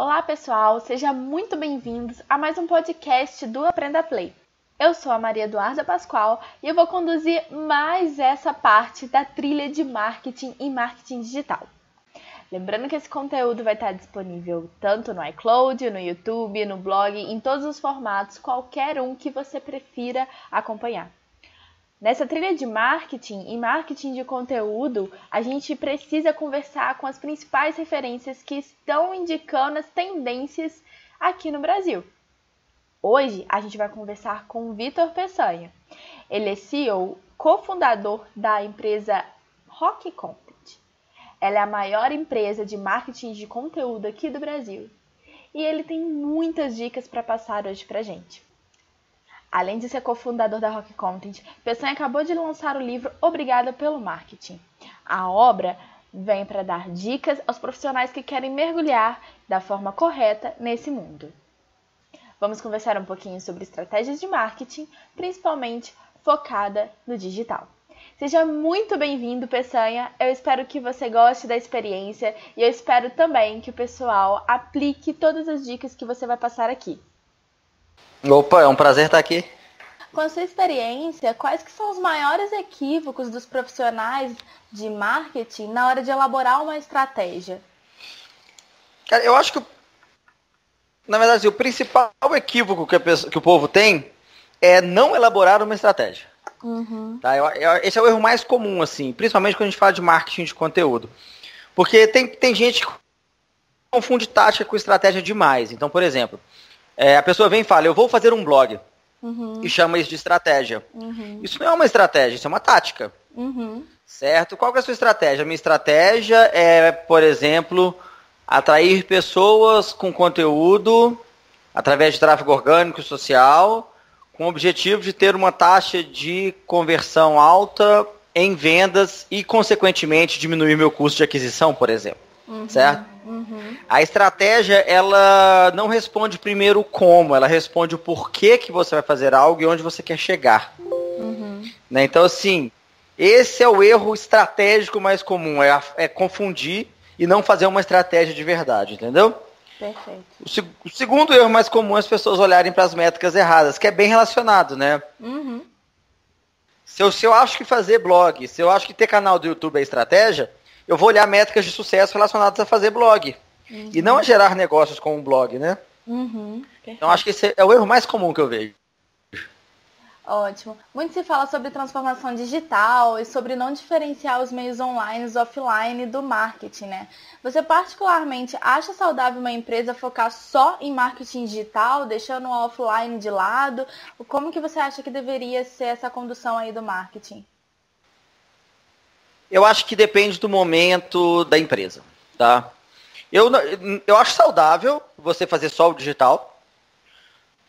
Olá pessoal, sejam muito bem-vindos a mais um podcast do Aprenda Play. Eu sou a Maria Eduarda Pascoal e eu vou conduzir mais essa parte da trilha de marketing e marketing digital. Lembrando que esse conteúdo vai estar disponível tanto no iCloud, no YouTube, no blog, em todos os formatos, qualquer um que você prefira acompanhar. Nessa trilha de marketing e marketing de conteúdo, a gente precisa conversar com as principais referências que estão indicando as tendências aqui no Brasil. Hoje a gente vai conversar com o Vitor Peçanha. Ele é CEO, cofundador da empresa Rock Content. Ela é a maior empresa de marketing de conteúdo aqui do Brasil. E ele tem muitas dicas para passar hoje pra gente. Além de ser cofundador da Rock Content, Peçanha acabou de lançar o livro Obrigada pelo Marketing. A obra vem para dar dicas aos profissionais que querem mergulhar da forma correta nesse mundo. Vamos conversar um pouquinho sobre estratégias de marketing, principalmente focada no digital. Seja muito bem-vindo, Peçanha. Eu espero que você goste da experiência e eu espero também que o pessoal aplique todas as dicas que você vai passar aqui. Opa, é um prazer estar aqui. Com a sua experiência, quais que são os maiores equívocos dos profissionais de marketing na hora de elaborar uma estratégia? Cara, eu acho que, na verdade, o principal equívoco que o povo tem é não elaborar uma estratégia. Tá? Esse é o erro mais comum, assim, principalmente quando a gente fala de marketing de conteúdo. Porque tem gente que confunde tática com estratégia demais. Então, por exemplo, a pessoa vem e fala, eu vou fazer um blog. E chama isso de estratégia. Isso não é uma estratégia, isso é uma tática. Certo? Qual que é a sua estratégia? A minha estratégia é, por exemplo, atrair pessoas com conteúdo através de tráfego orgânico e social, com o objetivo de ter uma taxa de conversão alta em vendas e, consequentemente, diminuir meu custo de aquisição, por exemplo. Certo? A estratégia, ela não responde primeiro o como, ela responde o porquê que você vai fazer algo e onde você quer chegar. Né? Então, assim, esse é o erro estratégico mais comum, é confundir e não fazer uma estratégia de verdade, entendeu? Perfeito. O segundo erro mais comum é as pessoas olharem para as métricas erradas, que é bem relacionado, né? Se eu acho que fazer blog, se eu acho que ter canal do YouTube é estratégia, eu vou olhar métricas de sucesso relacionadas a fazer blog. E não a gerar negócios com um blog, né? Então acho que esse é o erro mais comum que eu vejo. Ótimo. Muito se fala sobre transformação digital e sobre não diferenciar os meios online e offline do marketing, né? Você particularmente acha saudável uma empresa focar só em marketing digital, deixando o offline de lado? Como que você acha que deveria ser essa condução aí do marketing? Eu acho que depende do momento da empresa, tá? Eu acho saudável você fazer só o digital,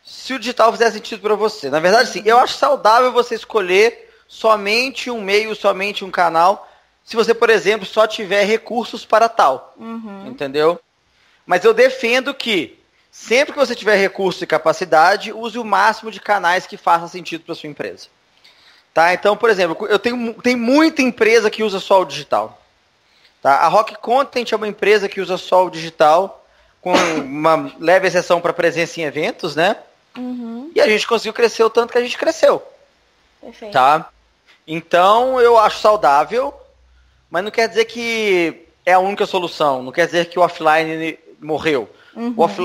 se o digital fizer sentido para você. Na verdade, sim, eu acho saudável você escolher somente um meio, somente um canal, se você, por exemplo, só tiver recursos para tal, entendeu? Mas eu defendo que, sempre que você tiver recurso e capacidade, use o máximo de canais que façam sentido para sua empresa. Tá? Então, por exemplo, tem muita empresa que usa só o digital. Tá? A Rock Content é uma empresa que usa só o digital, com uma leve exceção para presença em eventos, né? E a gente conseguiu crescer o tanto que a gente cresceu. Perfeito. Tá? Então, eu acho saudável, mas não quer dizer que é a única solução. Não quer dizer que o offline morreu.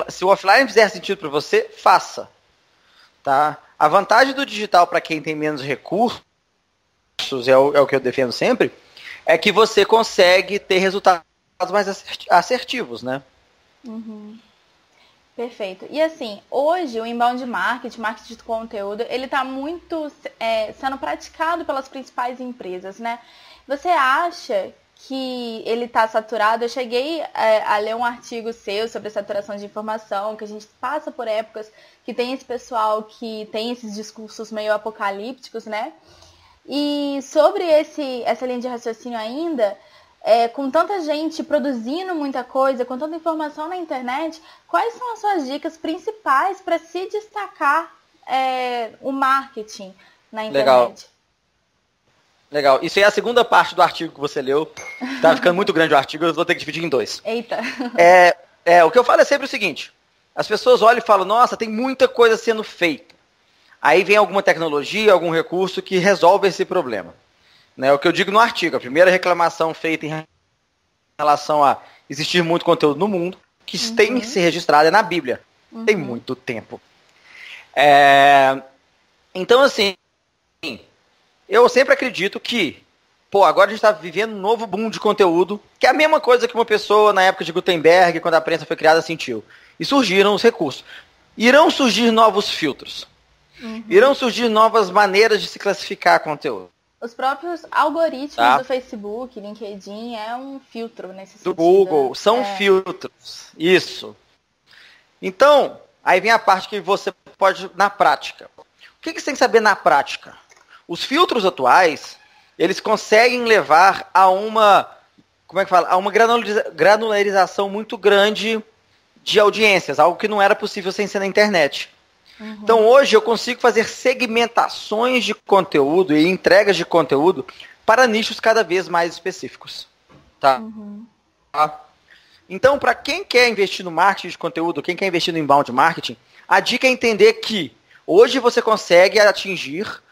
Se o offline fizer sentido para você, faça. Tá? A vantagem do digital para quem tem menos recursos, é o que eu defendo sempre, é que você consegue ter resultados mais assertivos, né? Perfeito. E assim, hoje o inbound marketing, marketing de conteúdo, ele está muito sendo praticado pelas principais empresas, né? Você acha que ele está saturado? Eu cheguei a ler um artigo seu sobre a saturação de informação, que a gente passa por épocas que tem esse pessoal que tem esses discursos meio apocalípticos, né? E sobre essa linha de raciocínio ainda, com tanta gente produzindo muita coisa, com tanta informação na internet, quais são as suas dicas principais para se destacar o marketing na internet? Legal. Isso aí é a segunda parte do artigo que você leu. Tá ficando muito grande o artigo, eu vou ter que dividir em dois. Eita. O que eu falo é sempre o seguinte, as pessoas olham e falam, nossa, tem muita coisa sendo feita. Aí vem alguma tecnologia, algum recurso que resolve esse problema. Né? O que eu digo no artigo, a primeira reclamação feita em relação a existir muito conteúdo no mundo, que tem que ser registrado é na Bíblia. Tem muito tempo. Então, assim, eu sempre acredito que, agora a gente está vivendo um novo boom de conteúdo, que é a mesma coisa que uma pessoa na época de Gutenberg, quando a prensa foi criada, sentiu. E surgiram os recursos. Irão surgir novos filtros. Irão surgir novas maneiras de se classificar conteúdo. Os próprios algoritmos do Facebook, LinkedIn, é um filtro nesse sentido. Do Google, são filtros. Isso. Então, aí vem a parte que você pode, na prática. O que você tem que saber na prática? Os filtros atuais, eles conseguem levar a uma, a uma granularização muito grande de audiências, algo que não era possível sem ser na internet. Então hoje eu consigo fazer segmentações de conteúdo e entregas de conteúdo para nichos cada vez mais específicos. Tá? Então, para quem quer investir no marketing de conteúdo, quem quer investir no inbound marketing, a dica é entender que hoje você consegue atingir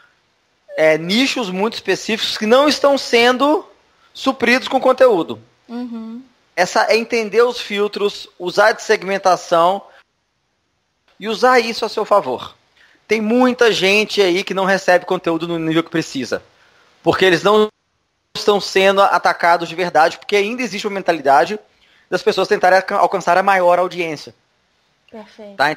nichos muito específicos que não estão sendo supridos com conteúdo. Essa é entender os filtros, usar de segmentação e usar isso a seu favor. Tem muita gente aí que não recebe conteúdo no nível que precisa, porque eles não estão sendo atacados de verdade, porque ainda existe uma mentalidade das pessoas tentarem alcançar a maior audiência. Perfeito. Tá?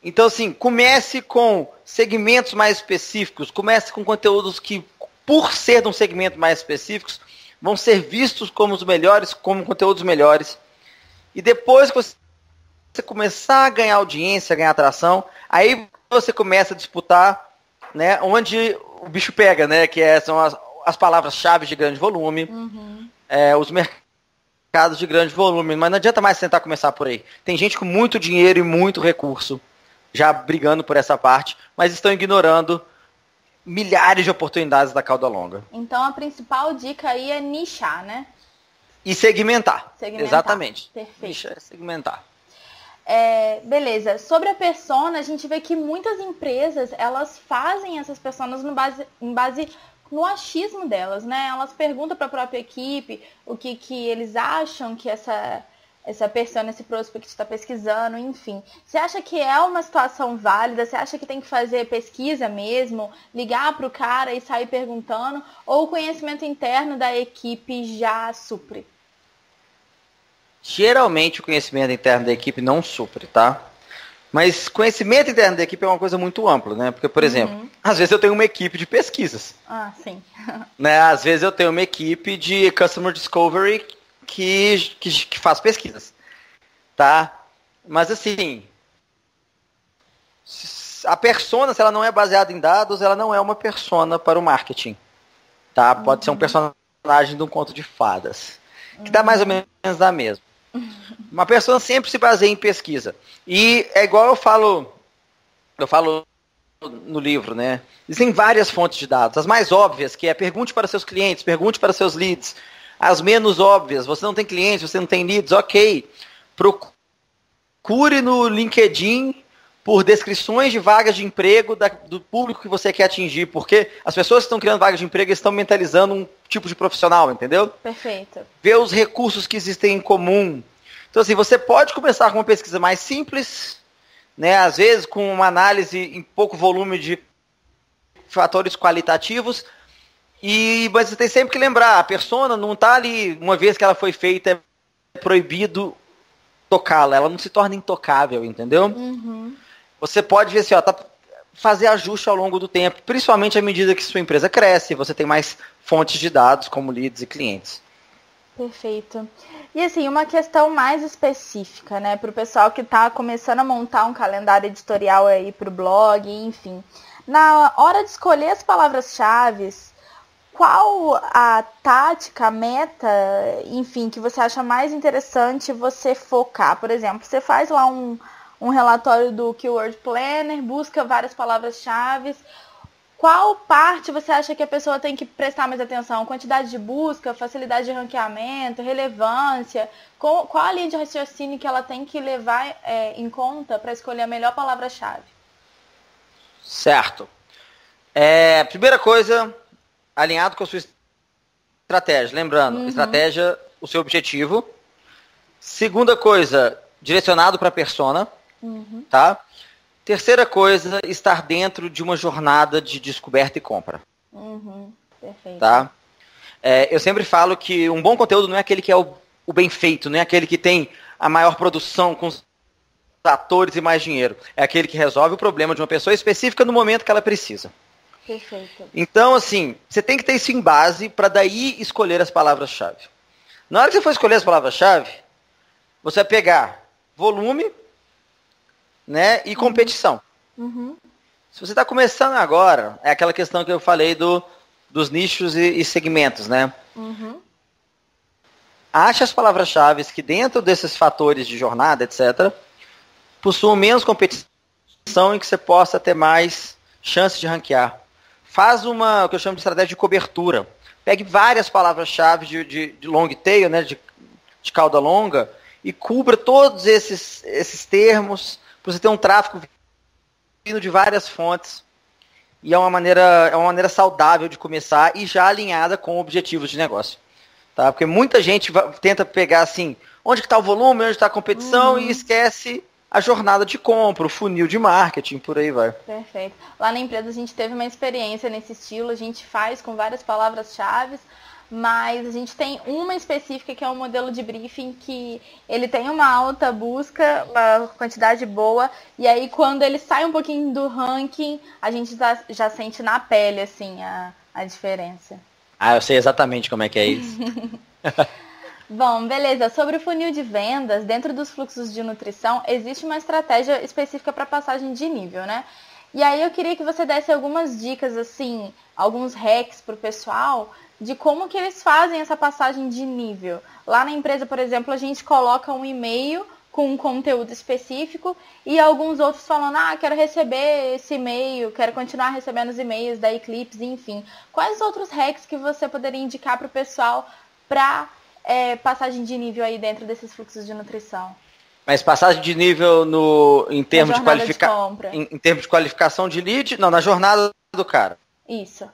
Então, assim, comece com segmentos mais específicos, comece com conteúdos que, por ser de um segmento mais específicos, vão ser vistos como os melhores, como conteúdos melhores. E depois que você começar a ganhar audiência, ganhar atração, aí você começa a disputar, né, onde o bicho pega, né, que são as palavras-chave de grande volume, os mercados de grande volume, mas não adianta mais tentar começar por aí. Tem gente com muito dinheiro e muito recurso já brigando por essa parte, mas estão ignorando milhares de oportunidades da cauda longa. Então a principal dica aí é nichar, né? E segmentar. Exatamente. Perfeito. Nichar é segmentar. Beleza. Sobre a persona, a gente vê que muitas empresas, elas fazem essas personas em base no achismo delas, né? Elas perguntam para a própria equipe o que eles acham que essa persona, esse prospect está pesquisando, enfim. Você acha que é uma situação válida? Você acha que tem que fazer pesquisa mesmo? Ligar para o cara e sair perguntando? Ou o conhecimento interno da equipe já supre? Geralmente o conhecimento interno da equipe não supre, tá? Mas conhecimento interno da equipe é uma coisa muito ampla, né? Porque, por exemplo, às vezes eu tenho uma equipe de pesquisas. Ah, sim. Né? Às vezes eu tenho uma equipe de Customer Discovery que faz pesquisas, tá? Mas assim, a persona, se ela não é baseada em dados, ela não é uma persona para o marketing, tá? Pode ser um personagem de um conto de fadas, que dá mais ou menos da mesma. Uma persona sempre se baseia em pesquisa. E é igual eu falo no livro, né? Existem várias fontes de dados. As mais óbvias, que é pergunte para seus clientes, pergunte para seus leads. As menos óbvias, você não tem clientes, você não tem leads, ok. Procure no LinkedIn por descrições de vagas de emprego do público que você quer atingir, porque as pessoas que estão criando vagas de emprego estão mentalizando um tipo de profissional, entendeu? Perfeito. Ver os recursos que existem em comum. Então, assim, você pode começar com uma pesquisa mais simples, né? Às vezes com uma análise em pouco volume de fatores qualitativos, mas você tem sempre que lembrar, a persona não está ali, uma vez que ela foi feita, é proibido tocá-la, ela não se torna intocável, entendeu? Você pode ver assim, fazer ajuste ao longo do tempo, principalmente à medida que sua empresa cresce, você tem mais fontes de dados, como leads e clientes. Perfeito. E assim, uma questão mais específica, né, para o pessoal que está começando a montar um calendário editorial aí para o blog, enfim. Na hora de escolher as palavras-chave, qual a tática, a meta, enfim, que você acha mais interessante você focar? Por exemplo, você faz lá um relatório do Keyword Planner, busca várias palavras-chave. qual parte você acha que a pessoa tem que prestar mais atenção? Quantidade de busca, facilidade de ranqueamento, relevância? Qual a linha de raciocínio que ela tem que levar em conta para escolher a melhor palavra-chave? Certo. Primeira coisa, alinhado com a sua estratégia. Lembrando, estratégia, o seu objetivo. Segunda coisa, direcionado para a persona. Tá? Terceira coisa, estar dentro de uma jornada de descoberta e compra. Perfeito. Tá? Eu sempre falo que um bom conteúdo não é aquele que é o bem feito, não é aquele que tem a maior produção com os atores e mais dinheiro. É aquele que resolve o problema de uma pessoa específica no momento que ela precisa. Perfeito. Então, assim, você tem que ter isso em base para daí escolher as palavras-chave. Na hora que você for escolher as palavras-chave, você vai pegar volume, né, e competição. Se você está começando agora, é aquela questão que eu falei dos nichos e segmentos, né? Ache as palavras-chave que dentro desses fatores de jornada, etc., possuam menos competição e que você possa ter mais chance de ranquear. Faz o que eu chamo de estratégia de cobertura. Pegue várias palavras-chave de long tail, né, de cauda longa, e cubra todos esses termos para você ter um tráfego vindo de várias fontes. E é uma maneira saudável de começar e já alinhada com objetivos de negócio. Tá? Porque muita gente tenta pegar assim, onde está o volume, onde está a competição, e esquece a jornada de compra, o funil de marketing, por aí vai. Perfeito. Lá na empresa a gente teve uma experiência nesse estilo, a gente faz com várias palavras-chave, mas a gente tem uma específica que é um modelo de briefing que ele tem uma alta busca, uma quantidade boa, e aí quando ele sai um pouquinho do ranking, a gente já sente na pele assim a diferença. Eu sei exatamente como é que é isso. Bom, beleza. Sobre o funil de vendas, dentro dos fluxos de nutrição, existe uma estratégia específica para passagem de nível, né? E aí eu queria que você desse algumas dicas, assim, alguns hacks para o pessoal de como que eles fazem essa passagem de nível. Lá na empresa, por exemplo, a gente coloca um e-mail com um conteúdo específico e alguns outros falando, quero receber esse e-mail, quero continuar recebendo os e-mails da Eclipse, enfim. Quais outros hacks que você poderia indicar para o pessoal para passagem de nível aí dentro desses fluxos de nutrição? Mas passagem de nível em termos de em termos de qualificação de lead? Não, na jornada do cara. Isso.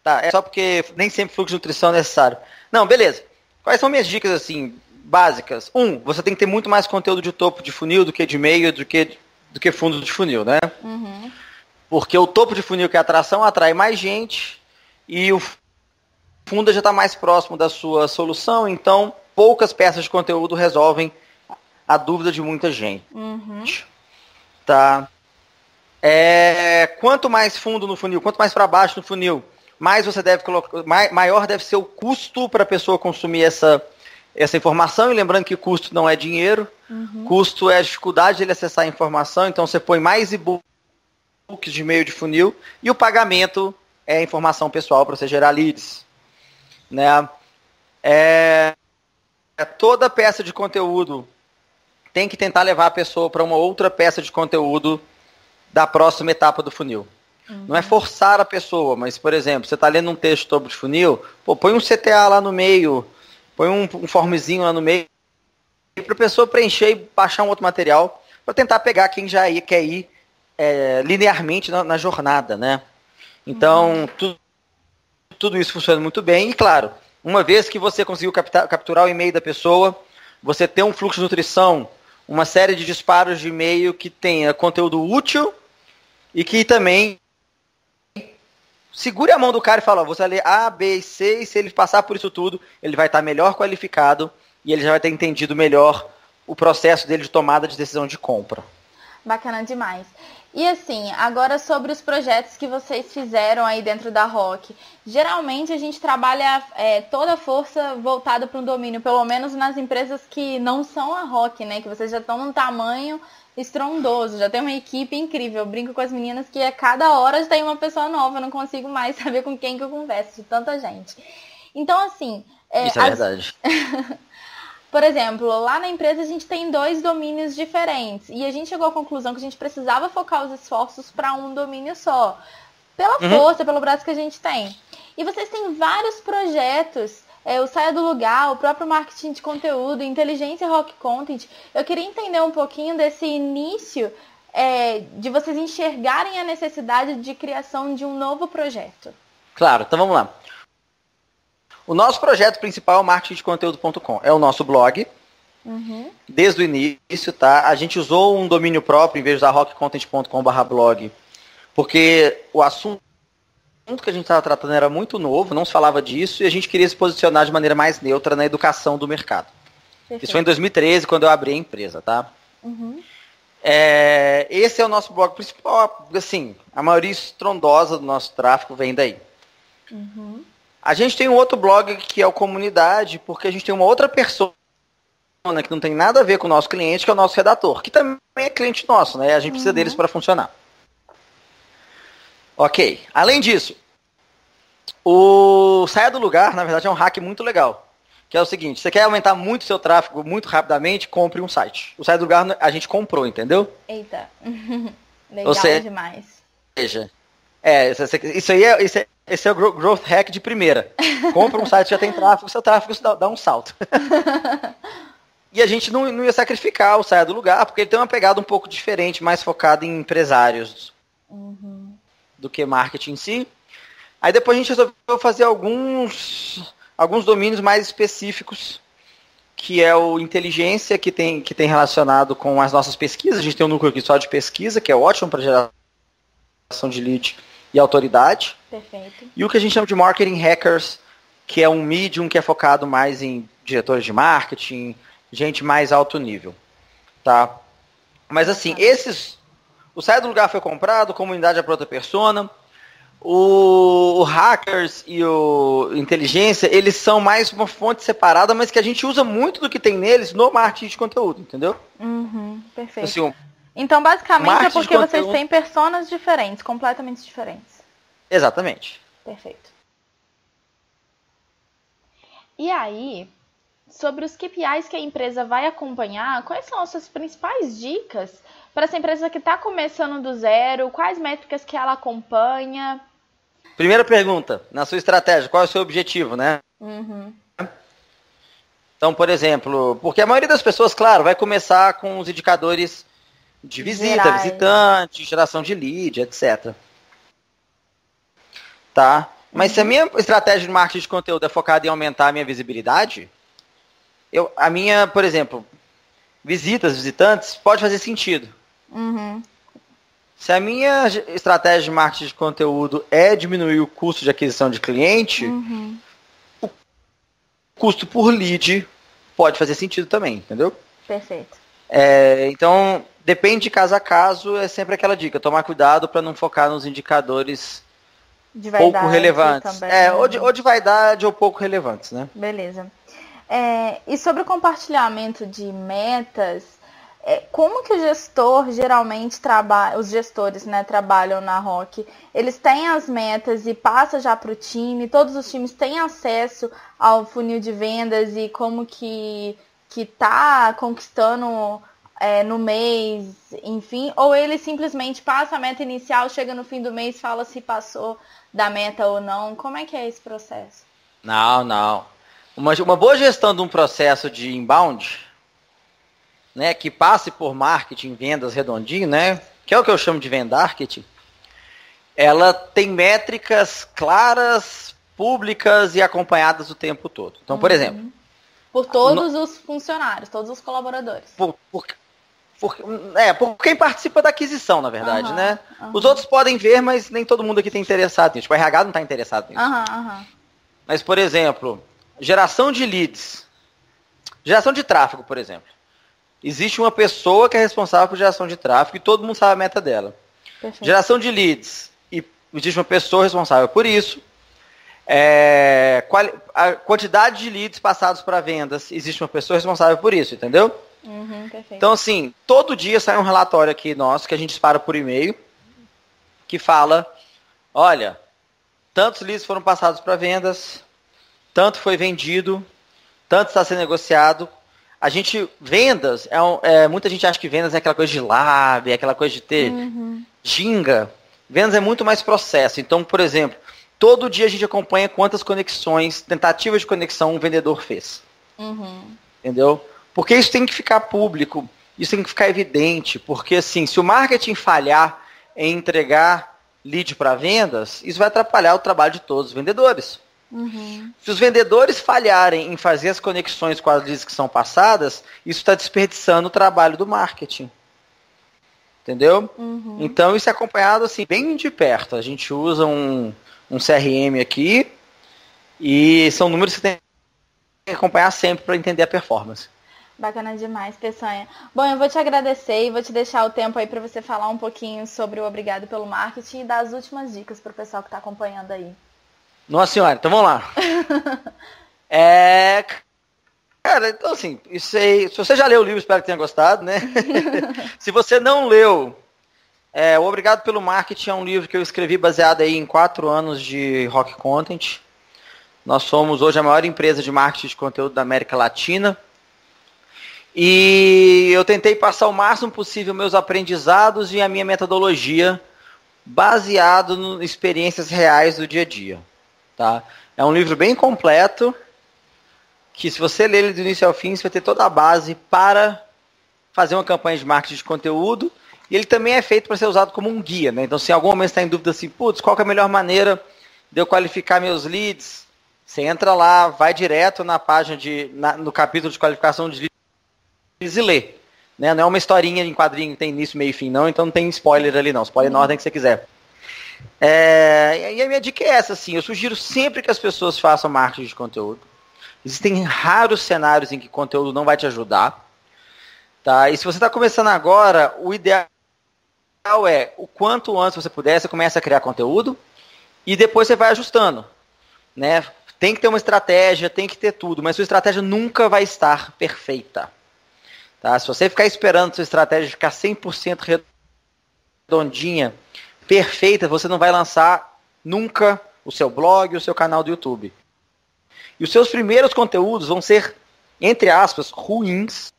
Tá, é só porque nem sempre fluxo de nutrição é necessário. Não, beleza. Quais são minhas dicas, assim, básicas? Você tem que ter muito mais conteúdo de topo de funil do que de meio, do que fundo de funil, né? Porque o topo de funil, que é a atração, atrai mais gente e o fundo já está mais próximo da sua solução, então poucas peças de conteúdo resolvem a dúvida de muita gente. Tá? Quanto mais fundo no funil, quanto mais para baixo no funil, mais você deve colocar, maior deve ser o custo para a pessoa consumir essa informação. E lembrando que custo não é dinheiro, custo é a dificuldade de ele acessar a informação. Então você põe mais e-books de meio de funil e o pagamento é informação pessoal para você gerar leads. Né? Toda peça de conteúdo tem que tentar levar a pessoa para uma outra peça de conteúdo da próxima etapa do funil. Não é forçar a pessoa, mas, por exemplo, você está lendo um texto sobre funil, põe um CTA lá no meio, põe um formzinho lá no meio, para a pessoa preencher e baixar um outro material, para tentar pegar quem já quer ir linearmente na jornada, né? Então, tudo isso funciona muito bem. E, claro, uma vez que você conseguiu capturar o e-mail da pessoa, você tem um fluxo de nutrição, uma série de disparos de e-mail que tenha conteúdo útil e que também segure a mão do cara e fala, você vai ler A, B e C, e se ele passar por isso tudo, ele vai estar melhor qualificado e ele já vai ter entendido melhor o processo dele de tomada de decisão de compra. Bacana demais. E assim, agora sobre os projetos que vocês fizeram aí dentro da ROC. Geralmente a gente trabalha toda a força voltada para um domínio, pelo menos nas empresas que não são a ROC, né? Que vocês já estão num tamanho estrondoso, já tem uma equipe incrível. Eu brinco com as meninas que a cada hora tem uma pessoa nova, eu não consigo mais saber com quem que eu converso, de tanta gente. Então, assim... Isso é verdade. por exemplo, lá na empresa a gente tem 2 domínios diferentes. E a gente chegou à conclusão que a gente precisava focar os esforços para um domínio só. Pela força, pelo braço que a gente tem. E vocês têm vários projetos, o Saia do Lugar, o próprio marketing de conteúdo, inteligência rock content. Eu queria entender um pouquinho desse início de vocês enxergarem a necessidade de criação de um novo projeto. Claro, então vamos lá. O nosso projeto principal é o marketingdeconteúdo.com. É o nosso blog. Desde o início, tá? A gente usou um domínio próprio em vez de usar rockcontent.com/blog, porque o assunto que a gente estava tratando era muito novo, não se falava disso, e a gente queria se posicionar de maneira mais neutra na educação do mercado. Perfeito. Isso foi em 2013, quando eu abri a empresa, tá? Esse é o nosso blog principal, assim, a maioria estrondosa do nosso tráfego vem daí. A gente tem um outro blog que é o Comunidade, porque a gente tem uma outra pessoa que não tem nada a ver com o nosso cliente, que é o nosso redator, que também é cliente nosso, né? A gente precisa deles para funcionar. Ok. Além disso, o Saia do Lugar, na verdade, é um hack muito legal. Que é o seguinte, você quer aumentar muito o seu tráfego muito rapidamente, compre um site. O Saia do Lugar a gente comprou, entendeu? Eita. Legal demais. Veja. Esse é o growth hack de primeira. Compra um site que já tem tráfego, seu tráfego dá um salto. E a gente não ia sacrificar o Saia do Lugar, porque ele tem uma pegada um pouco diferente, mais focada em empresários do que marketing em si. Aí depois a gente resolveu fazer alguns domínios mais específicos, que é o inteligência, que tem relacionado com as nossas pesquisas. A gente tem um núcleo aqui só de pesquisa, que é ótimo para geração de lead e autoridade. Perfeito. E o que a gente chama de marketing hackers, que é um medium que é focado mais em diretores de marketing, gente mais alto nível, tá? Mas assim, o Saia do Lugar foi comprado, comunidade é para outra persona. O hackers e o inteligência, eles são mais uma fonte separada, mas que a gente usa muito do que tem neles no marketing de conteúdo, entendeu? Perfeito. Assim, então, basicamente, é porque vocês têm personas diferentes, completamente diferentes. Exatamente. Perfeito. E aí, sobre os KPIs que a empresa vai acompanhar, quais são as suas principais dicas para essa empresa que está começando do zero? Quais métricas que ela acompanha? Primeira pergunta, na sua estratégia, qual é o seu objetivo, né? Então, por exemplo, porque a maioria das pessoas, claro, vai começar com os indicadores de visita, Gerais. visitante, geração de lead, etc. Tá? Mas se a minha estratégia de marketing de conteúdo é focada em aumentar a minha visibilidade, a minha, por exemplo, visitantes, pode fazer sentido. Se a minha estratégia de marketing de conteúdo é diminuir o custo de aquisição de cliente, o custo por lead pode fazer sentido também, entendeu? Perfeito. Então, depende de caso a caso, é sempre aquela dica, tomar cuidado para não focar nos indicadores de vaidade, pouco relevantes. Também, ou de vaidade ou pouco relevantes, né? Beleza. E sobre o compartilhamento de metas, como que o gestor geralmente trabalha, os gestores, né, trabalham na Rock? Eles têm as metas e passa já para o time, todos os times têm acesso ao funil de vendas e como que tá conquistando no mês, enfim, ou ele simplesmente passa a meta inicial, chega no fim do mês, fala se passou da meta ou não? Como é que é esse processo? Não. Uma boa gestão de um processo de inbound, né, que passe por marketing, vendas redondinho, né, que é o que eu chamo de vendarketing, ela tem métricas claras, públicas e acompanhadas o tempo todo. Então, por exemplo... Por todos os funcionários, todos os colaboradores. Por quem participa da aquisição, na verdade, né? Os outros podem ver, mas nem todo mundo aqui está interessado nisso. Tipo, o RH não está interessado nisso. Mas, por exemplo, geração de leads. Geração de tráfego, por exemplo. Existe uma pessoa que é responsável por geração de tráfego e todo mundo sabe a meta dela. Perfeito. Geração de leads. E existe uma pessoa responsável por isso. A quantidade de leads passados para vendas. Existe uma pessoa responsável por isso, entendeu? Perfeito. Então, assim, todo dia sai um relatório aqui nosso que a gente dispara por e-mail que fala, olha, tantos leads foram passados para vendas, tanto foi vendido, tanto está sendo negociado. vendas, muita gente acha que vendas é aquela coisa de lábia, é aquela coisa de ter ginga. Vendas é muito mais processo. Então, por exemplo, todo dia a gente acompanha quantas conexões, tentativas de conexão um vendedor fez. Entendeu? Porque isso tem que ficar público, isso tem que ficar evidente, porque assim, se o marketing falhar em entregar lead para vendas, isso vai atrapalhar o trabalho de todos os vendedores. Se os vendedores falharem em fazer as conexões com as leads que são passadas, isso está desperdiçando o trabalho do marketing. Entendeu? Então isso é acompanhado assim, bem de perto. A gente usa um CRM aqui e são números que tem que acompanhar sempre para entender a performance. Bacana demais, Peçanha. Bom, eu vou te agradecer e vou te deixar o tempo aí para você falar um pouquinho sobre o Obrigado pelo Marketing e dar as últimas dicas para o pessoal que está acompanhando aí. Nossa senhora, então vamos lá. Cara, então assim, isso aí, se você já leu o livro, espero que tenha gostado, né? Se você não leu, o Obrigado pelo Marketing é um livro que eu escrevi baseado aí em 4 anos de Rock Content. Nós somos hoje a maior empresa de marketing de conteúdo da América Latina. E eu tentei passar o máximo possível meus aprendizados e a minha metodologia baseado em experiências reais do dia a dia. Tá? É um livro bem completo, que se você ler ele do início ao fim, você vai ter toda a base para fazer uma campanha de marketing de conteúdo. E ele também é feito para ser usado como um guia. Né? Então, se em algum momento está em dúvida assim, qual que é a melhor maneira de eu qualificar meus leads? Você entra lá, vai direto na página no capítulo de qualificação de leads e lê. Né? Não é uma historinha em quadrinho que tem início, meio e fim, não. Então não tem spoiler ali, não. Spoiler na ordem que você quiser. E a minha dica é essa, assim. Eu sugiro sempre que as pessoas façam marketing de conteúdo. Existem raros cenários em que conteúdo não vai te ajudar. Tá? E se você está começando agora, o ideal é, o quanto antes você puder, você começa a criar conteúdo e depois você vai ajustando. Né? Tem que ter uma estratégia, tem que ter tudo, mas sua estratégia nunca vai estar perfeita. Tá? Se você ficar esperando sua estratégia ficar 100% redondinha, perfeita, você não vai lançar nunca o seu blog, o seu canal do YouTube. E os seus primeiros conteúdos vão ser, entre aspas, ruins,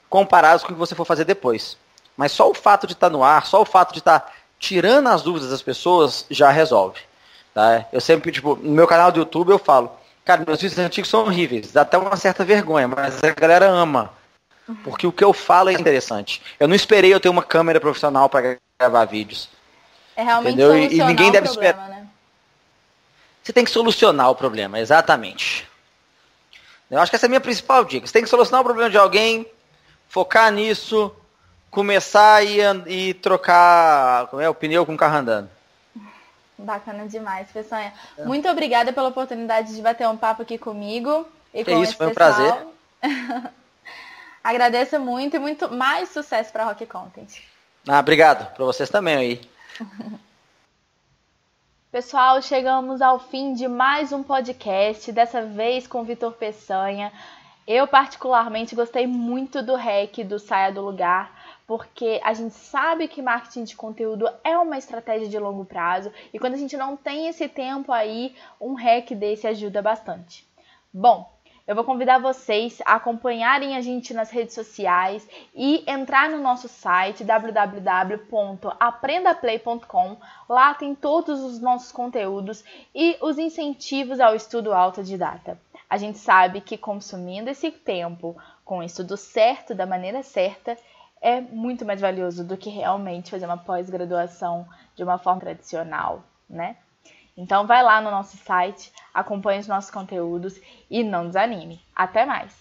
comparados com o que você for fazer depois. Mas só o fato de estar no ar, só o fato de estar tirando as dúvidas das pessoas, já resolve. Tá? Eu sempre, no meu canal do YouTube eu falo, cara, meus vídeos antigos são horríveis, dá até uma certa vergonha, mas a galera ama. Porque o que eu falo é interessante. Eu não esperei eu ter uma câmera profissional para gravar vídeos. É realmente entendeu? Solucionar e ninguém deve o problema, esperar. né? Você tem que solucionar o problema, exatamente. Eu acho que essa é a minha principal dica. Você tem que solucionar o problema de alguém, focar nisso, começar e trocar o pneu com o carro andando. Bacana demais, Peçanha. Muito obrigada pela oportunidade de bater um papo aqui comigo. E com isso, foi um pessoal. prazer. Agradeço muito e muito mais sucesso para a Rock Content. Obrigado. Para vocês também aí. Pessoal, chegamos ao fim de mais um podcast, dessa vez com o Vitor Peçanha. Eu particularmente gostei muito do hack do Saia do Lugar, porque a gente sabe que marketing de conteúdo é uma estratégia de longo prazo e quando a gente não tem esse tempo aí, um hack desse ajuda bastante. Bom, eu vou convidar vocês a acompanharem a gente nas redes sociais e entrar no nosso site www.aprendaplay.com. Lá tem todos os nossos conteúdos e os incentivos ao estudo autodidata. A gente sabe que consumindo esse tempo com o estudo certo, da maneira certa, é muito mais valioso do que realmente fazer uma pós-graduação de uma forma tradicional, né? Então vai lá no nosso site, acompanhe os nossos conteúdos e não desanime. Até mais!